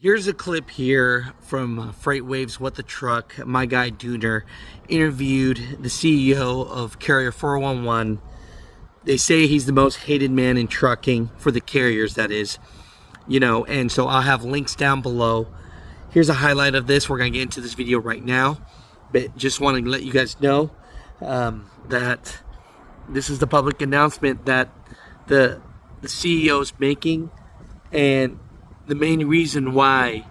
Here's a clip here from FreightWaves What the Truck. My guy Dooner interviewed the CEO of Carrier 411. They say he's the most hated man in trucking, for the carriers, that is. You know, and so I'll have links down below. Here's a highlight of this. We're going to get into this video right now. But just wanting to let you guys know that this is the public announcement that the CEO is making. And the main reason why,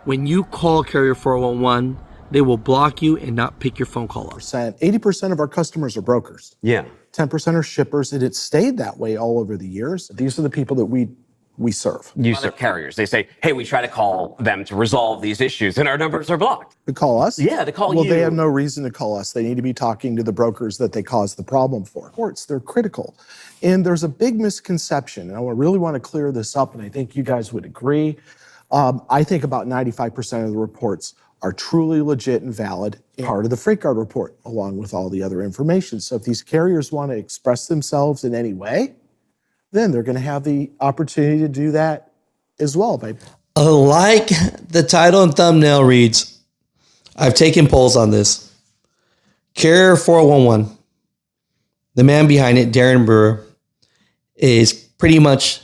when you call Carrier 411, they will block you and not pick your phone call up. 80% of our customers are brokers. Yeah. 10% are shippers, and it's stayed that way all over the years. These are the people that we serve. You serve carriers. They say, hey, we try to call them to resolve these issues, and our numbers are blocked. To call us? Yeah, to call you. you. Well, they have no reason to call us. They need to be talking to the brokers that they caused the problem for. Reports, they're critical. And there's a big misconception, and I really want to clear this up, and I think you guys would agree. I think about 95% of the reports are truly legit and valid, part of the FreightGuard report, along with all the other information. So if these carriers want to express themselves in any way, then they're going to have the opportunity to do that as well. Like the title and thumbnail reads, I've taken polls on this. Carrier 411, the man behind it, Darren Brewer, is pretty much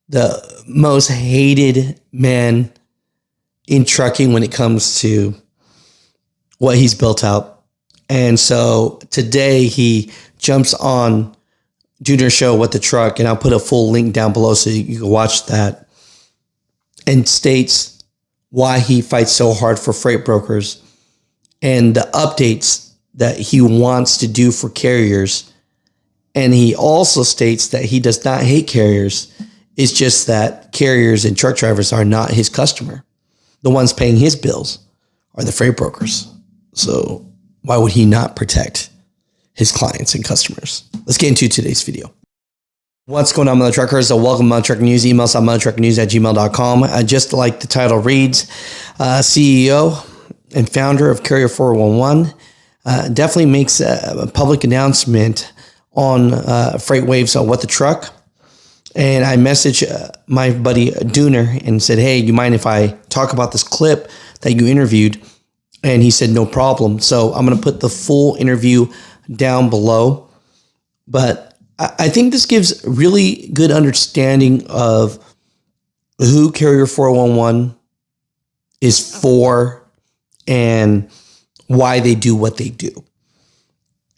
the most hated man in trucking when it comes to what he's built out. And so today he jumps on Dooner's show, What the Truck, and I'll put a full link down below so you can watch that, and states why he fights so hard for freight brokers and the updates that he wants to do for carriers. And he also states that he does not hate carriers. It's just that carriers and truck drivers are not his customer. The ones paying his bills are the freight brokers. So why would he not protect his clients and customers? Let's get into today's video. What's going on, Mutha Truckers? So welcome to Mutha Truck News. Email us at muthatruckernews@gmail.com. Just like the title reads, CEO and founder of Carrier 411 definitely makes a public announcement on FreightWaves on What the Truck. And I messaged my buddy Dooner and said, hey, do you mind if I talk about this clip that you interviewed? And he said, no problem. So I'm going to put the full interview down below. But I think this gives really good understanding of who Carrier 411 is for and why they do what they do.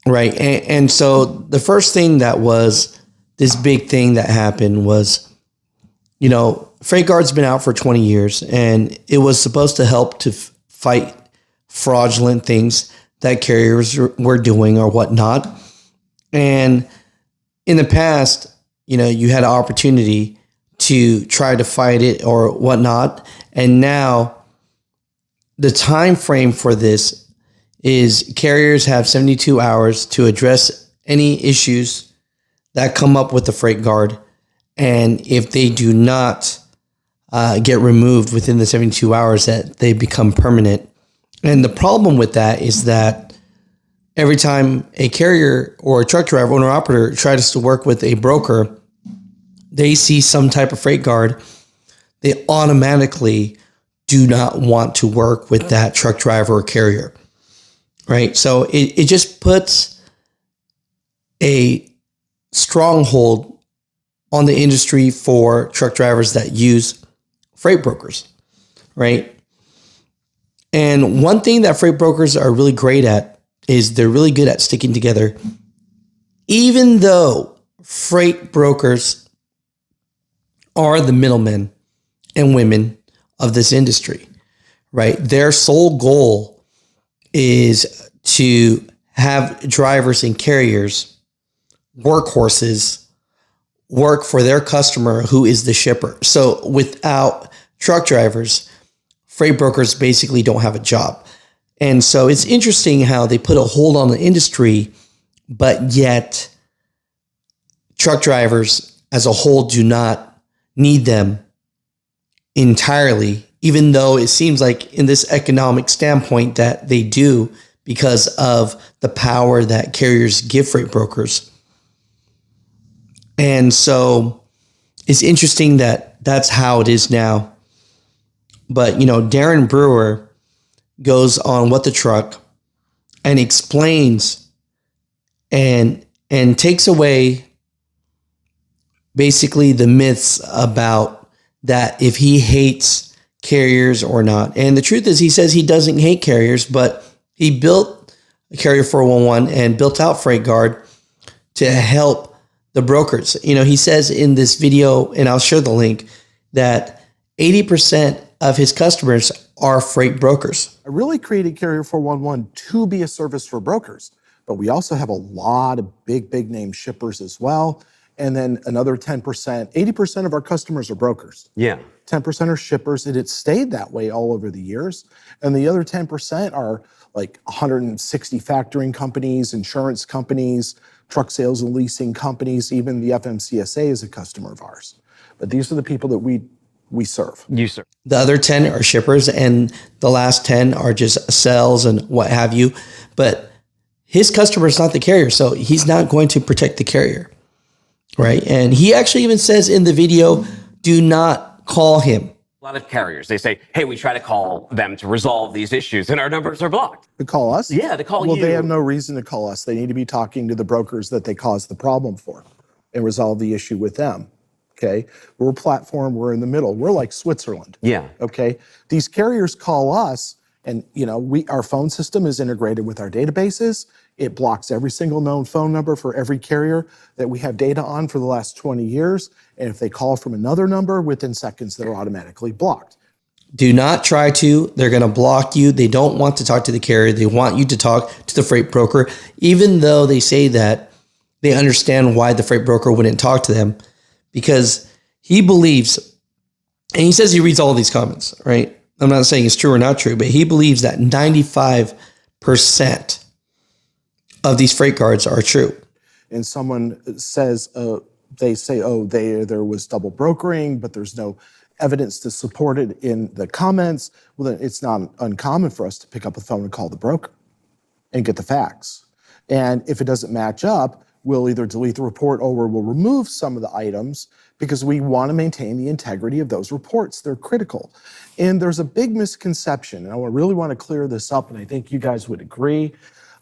Right. And so the first thing that was this big thing that happened was, you know, FreightGuard's been out for 20 years, and it was supposed to help to fight fraudulent things that carriers were doing or whatnot. And in the past, you know, you had an opportunity to try to fight it or whatnot. And now the time frame for this is carriers have 72 hours to address any issues that come up with the FreightGuard. And if they do not get removed within the 72 hours, that they become permanent. And the problem with that is that every time a carrier or a truck driver, owner operator tries to work with a broker, they see some type of FreightGuard, they automatically do not want to work with that truck driver or carrier, right? So it just puts a stronghold on the industry for truck drivers that use freight brokers, right? And one thing that freight brokers are really great at is they're really good at sticking together. Even though freight brokers are the middlemen and women of this industry, right? Their sole goal is to have drivers and carriers, workhorses, work for their customer who is the shipper. So without truck drivers, freight brokers basically don't have a job. And so it's interesting how they put a hold on the industry, but yet truck drivers as a whole do not need them entirely, even though it seems like in this economic standpoint that they do because of the power that carriers give freight brokers. And so it's interesting that that's how it is now. But, Darren Brewer goes on What the Truck and explains and takes away basically the myths about that if he hates carriers or not. And the truth is, he says he doesn't hate carriers, but he built Carrier 411 and built out FreightGuard to help the brokers. He says in this video, and I'll share the link, that 80% of his customers are freight brokers. I really created Carrier 411 to be a service for brokers, but we also have a lot of big name shippers as well. And then another 10%, 80% of our customers are brokers. Yeah. 10% are shippers, and it's stayed that way all over the years. And the other 10% are like 160 factoring companies, insurance companies, truck sales and leasing companies, even the FMCSA is a customer of ours. But these are the people that we serve. You, sir. The other 10 are shippers, and the last 10 are just sales and what have you. But his customer is not the carrier, so he's not going to protect the carrier, right? And he actually even says in the video, do not call him. A lot of carriers, they say, hey, we try to call them to resolve these issues, and our numbers are blocked. To call us? Yeah, to call you. Well, they have no reason to call us. They need to be talking to the brokers that they caused the problem for and resolve the issue with them. Okay, we're a platform, we're in the middle. We're like Switzerland. Yeah. Okay, these carriers call us, and our phone system is integrated with our databases. It blocks every single known phone number for every carrier that we have data on for the last 20 years. And if they call from another number, within seconds, they're automatically blocked. Do not try to. They're going to block you. They don't want to talk to the carrier. They want you to talk to the freight broker, even though they say that they understand why the freight broker wouldn't talk to them, because he believes, and he says he reads all these comments, right? I'm not saying it's true or not true, but he believes that 95% of these freight guards are true. And someone says, they say, there was double brokering, but there's no evidence to support it in the comments. Well, then it's not uncommon for us to pick up the phone and call the broker and get the facts. And if it doesn't match up, we'll either delete the report or we'll remove some of the items because we want to maintain the integrity of those reports. They're critical. And there's a big misconception, and I really want to clear this up, and I think you guys would agree.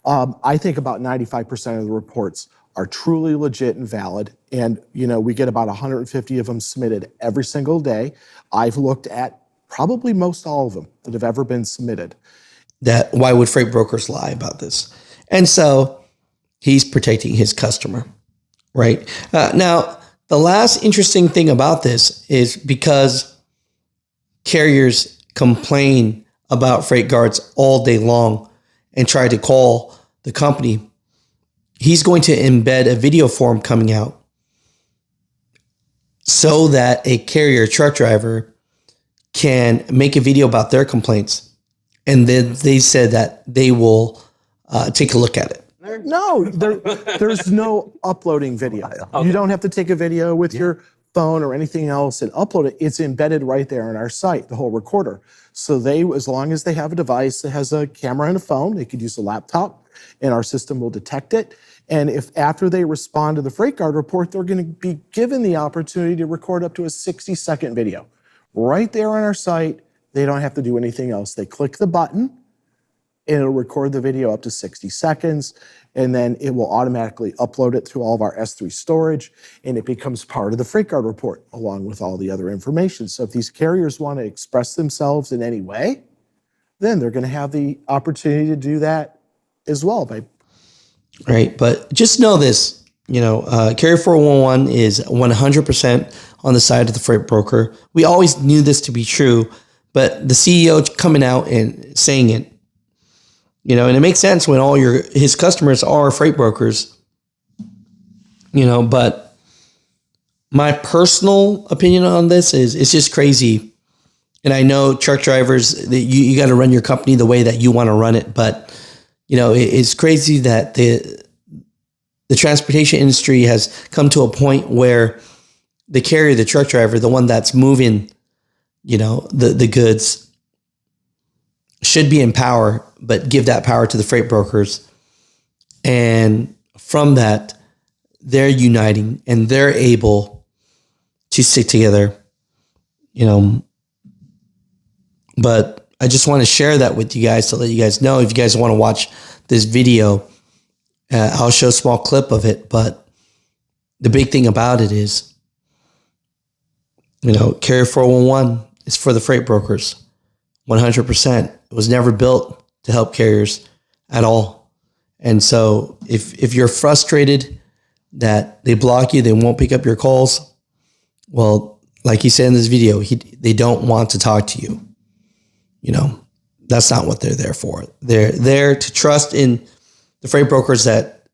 I think about 95% of the reports are truly legit and valid. And, we get about 150 of them submitted every single day. I've looked at probably most all of them that have ever been submitted. That why would freight brokers lie about this? And so he's protecting his customer, right? Now, the last interesting thing about this is because carriers complain about freight guards all day long and try to call the company, he's going to embed a video form coming out so that a carrier truck driver can make a video about their complaints. And then they said that they will take a look at it. No, there's no uploading video. Okay. You don't have to take a video with your phone or anything else and upload it. It's embedded right there on our site, the whole recorder. So as long as they have a device that has a camera and a phone, they could use a laptop, and our system will detect it. And if after they respond to the FreightGuard report, they're going to be given the opportunity to record up to a 60-second video. Right there on our site, they don't have to do anything else. They click the button, and it'll record the video up to 60 seconds, and then it will automatically upload it to all of our S3 storage, and it becomes part of the FreightGuard report, along with all the other information. So if these carriers want to express themselves in any way, then they're going to have the opportunity to do that as well. Right, but just know this, Carrier 411 is 100% on the side of the freight broker. We always knew this to be true, but the CEO coming out and saying it, and it makes sense when all his customers are freight brokers, but my personal opinion on this is it's just crazy. And I know truck drivers, that you got to run your company the way that you want to run it, but it's crazy that the transportation industry has come to a point where the carrier, the truck driver, the one that's moving, the goods, should be in power, but give that power to the freight brokers. And from that, they're uniting and they're able to stick together, But I just want to share that with you guys to let you guys know. If you guys want to watch this video, I'll show a small clip of it. But the big thing about it is, Carrier 411 is for the freight brokers. 100%. It was never built to help carriers at all. And so if you're frustrated that they block you, they won't pick up your calls, well, like he said in this video, they don't want to talk to you. That's not what they're there for. They're there to trust in the freight brokers that,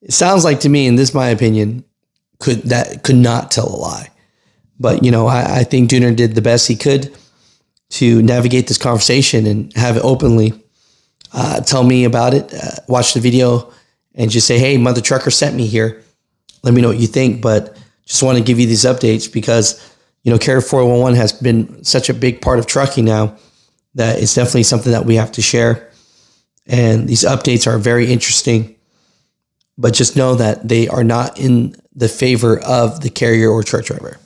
it sounds like to me, in this my opinion, could not tell a lie. But, I think Dooner did the best he could to navigate this conversation and have it openly. Tell me about it, watch the video, and just say, hey, Mutha Trucker sent me here. Let me know what you think. But just want to give you these updates because, Carrier 411 has been such a big part of trucking now that it's definitely something that we have to share. And these updates are very interesting. But just know that they are not in the favor of the carrier or truck driver.